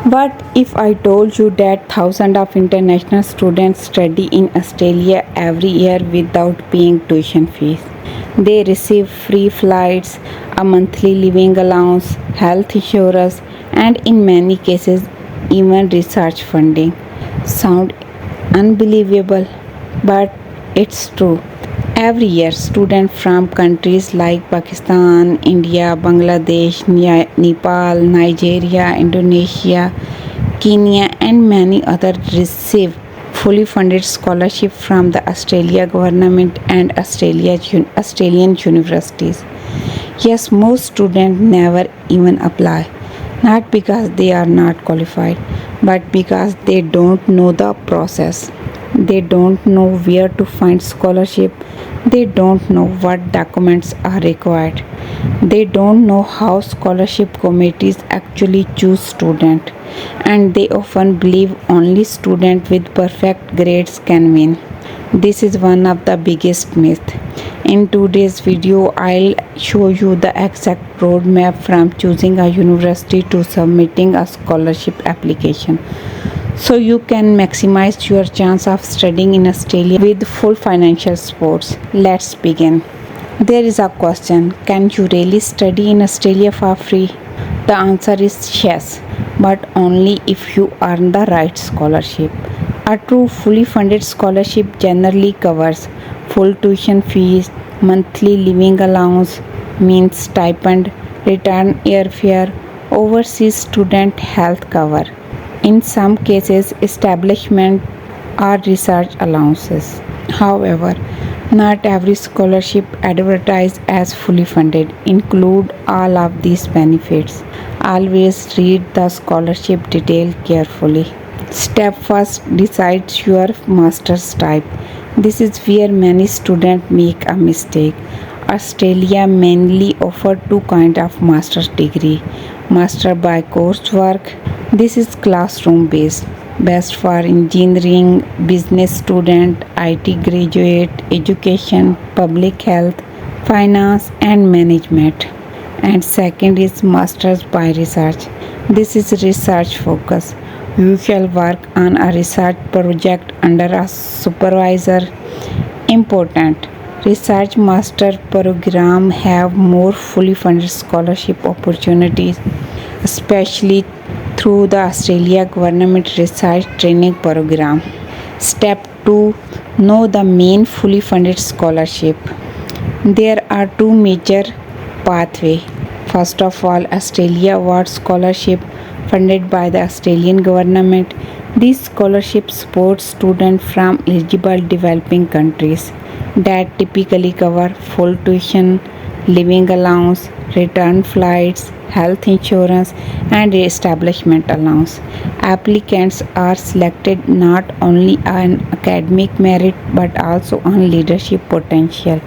What if I told you that thousands of international students study in Australia every year without paying tuition fees? They receive free flights, a monthly living allowance, health insurance, and in many cases, even research funding. Sound unbelievable, but it's true. Every year, students from countries like Pakistan, India, Bangladesh, Nepal, Nigeria, Indonesia, Kenya, and many others receive fully funded scholarship from the Australia government and Australian universities. Yes, most students never even apply, not because they are not qualified, but because they don't know the process. They don't know where to find scholarship. They don't know what documents are required. They don't know how scholarship committees actually choose students. And they often believe only students with perfect grades can win. This is one of the biggest myths. In today's video, I'll show you the exact roadmap from choosing a university to submitting a scholarship application, so you can maximize your chance of studying in Australia with full financial support. Let's begin. There is a question, can you really study in Australia for free? The answer is yes, but only if you earn the right scholarship. A true fully funded scholarship generally covers full tuition fees, monthly living allowance, means stipend, return airfare, overseas student health cover. In some cases, establishment or research allowances. However, not every scholarship advertised as fully funded include all of these benefits. Always read the scholarship detail carefully. Step first, decide your master's type. This is where many students make a mistake. Australia mainly offer two kinds of master's degree. Master by coursework. This is classroom based, best for engineering, business student, IT graduate, education, public health, finance and management. And second is masters by research. This is research focus. You shall work on a research project under a supervisor. Important. Research master program have more fully funded scholarship opportunities, especially through the Australia Government Research Training Program. Step 2. Know the main fully funded scholarship. There are two major pathways. First of all, Australia Award Scholarship funded by the Australian government. These scholarships support students from eligible developing countries that typically cover full tuition, living allowance, return flights, health insurance, and establishment allowance. Applicants are selected not only on academic merit but also on leadership potential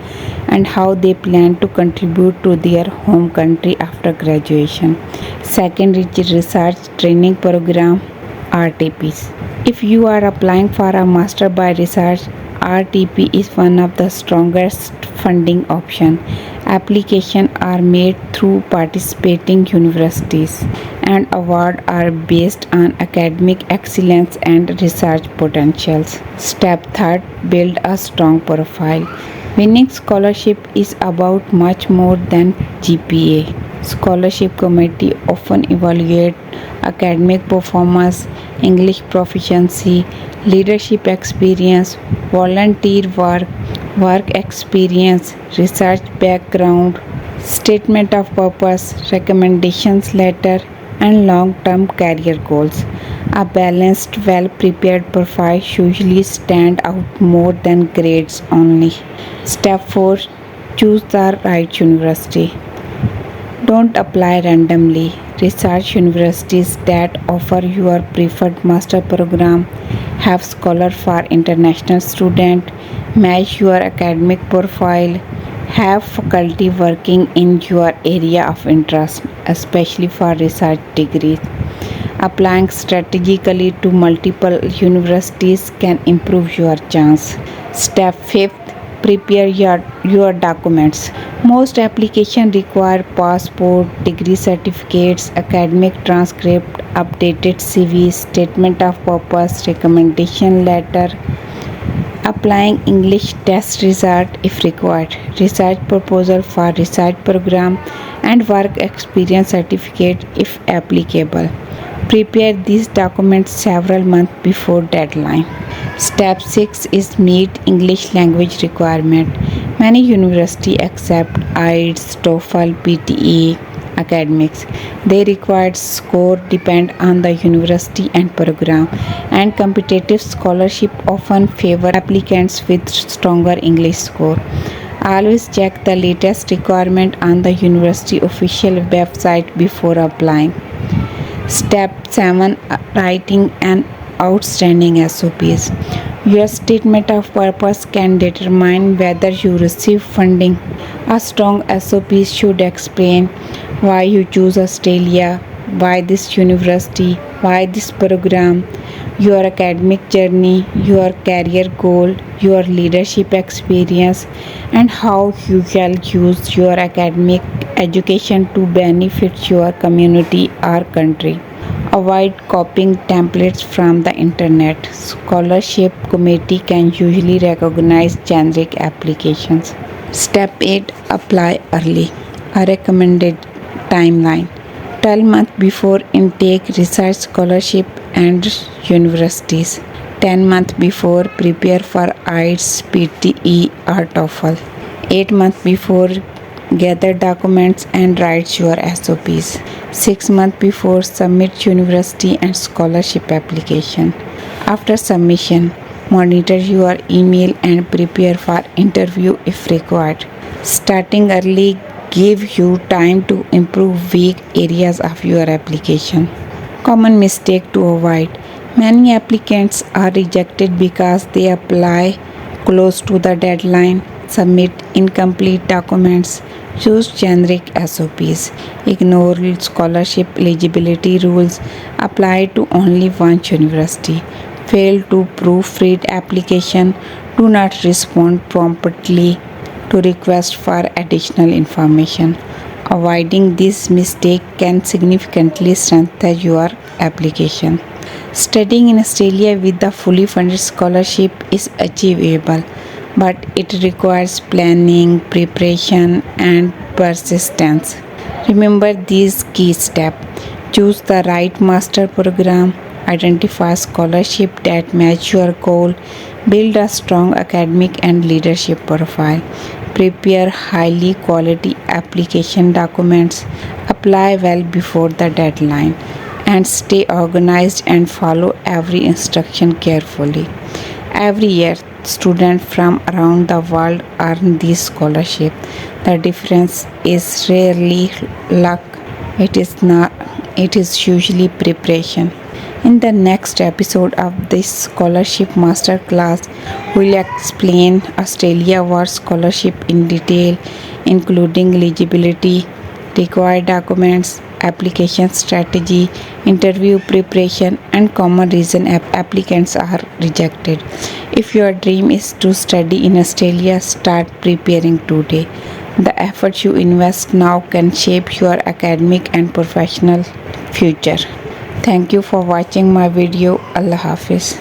and how they plan to contribute to their home country after graduation. Second is research training program, RTPs. If you are applying for a master by research, RTP is one of the strongest funding option. Applications are made through participating universities and awards are based on academic excellence and research potentials. Step 3, build a strong profile. Winning scholarship is about much more than GPA. Scholarship committee often evaluate academic performance, English proficiency, leadership experience, volunteer work, work experience, research background, statement of purpose, recommendations letter, and long-term career goals. A balanced, well-prepared profile usually stand out more than grades only. Step 4. Choose the right university. Don't apply randomly. Research universities that offer your preferred master program, have scholar for international student, match your academic profile, have faculty working in your area of interest, especially for research degrees. Applying strategically to multiple universities can improve your chance. Step 5. prepare your documents. Most applications require passport, degree certificates, academic transcript, updated CV, statement of purpose, recommendation letter, applying English test result if required, research proposal for research program, and work experience certificate if applicable. Prepare these documents several months before deadline. Step 6 is meet English language requirement. Many universities accept IELTS, TOEFL, PTE academics. They required score depend on the university and program, and competitive scholarship often favor applicants with stronger English score. Always check the latest requirement on the university official website before applying. Step 7, writing an outstanding SOPs. Your statement of purpose can determine whether you receive funding. A strong SOP should explain why you choose Australia, why this university, why this program, your academic journey, your career goal, your leadership experience, and how you shall use your academic education to benefit your community or country. Avoid copying templates from the internet. Scholarship committee can usually recognize generic applications. Step 8, apply early. A recommended timeline. 12 months before intake, research scholarship and universities. 10 months before, prepare for IELTS, PTE or TOEFL. 8 months before, gather documents and write your SOPs. 6 months before, submit university and scholarship application. After submission, monitor your email and prepare for interview if required. Starting early gives you time to improve weak areas of your application. Common mistake to avoid. Many applicants are rejected because they apply close to the deadline, submit incomplete documents, choose generic SOPs, ignore scholarship eligibility rules, apply to only one university, fail to proofread application, do not respond promptly to request for additional information. Avoiding this mistake can significantly strengthen your application. Studying in Australia with a fully funded scholarship is achievable, but it requires planning, preparation, and persistence. Remember these key steps. Choose the right master program, identify scholarship that match your goal, build a strong academic and leadership profile, prepare highly quality application documents, apply well before the deadline, and stay organized and follow every instruction carefully. Every year, students from around the world earn this scholarship. The difference is rarely luck. It is usually preparation. In the next episode of this scholarship masterclass, we'll explain Australia Award Scholarship in detail, including eligibility, required documents, application strategy, interview preparation, and common reason applicants are rejected. If your dream is to study in Australia, start preparing today. The effort you invest now can shape your academic and professional future. Thank you for watching my video. Allah Hafiz.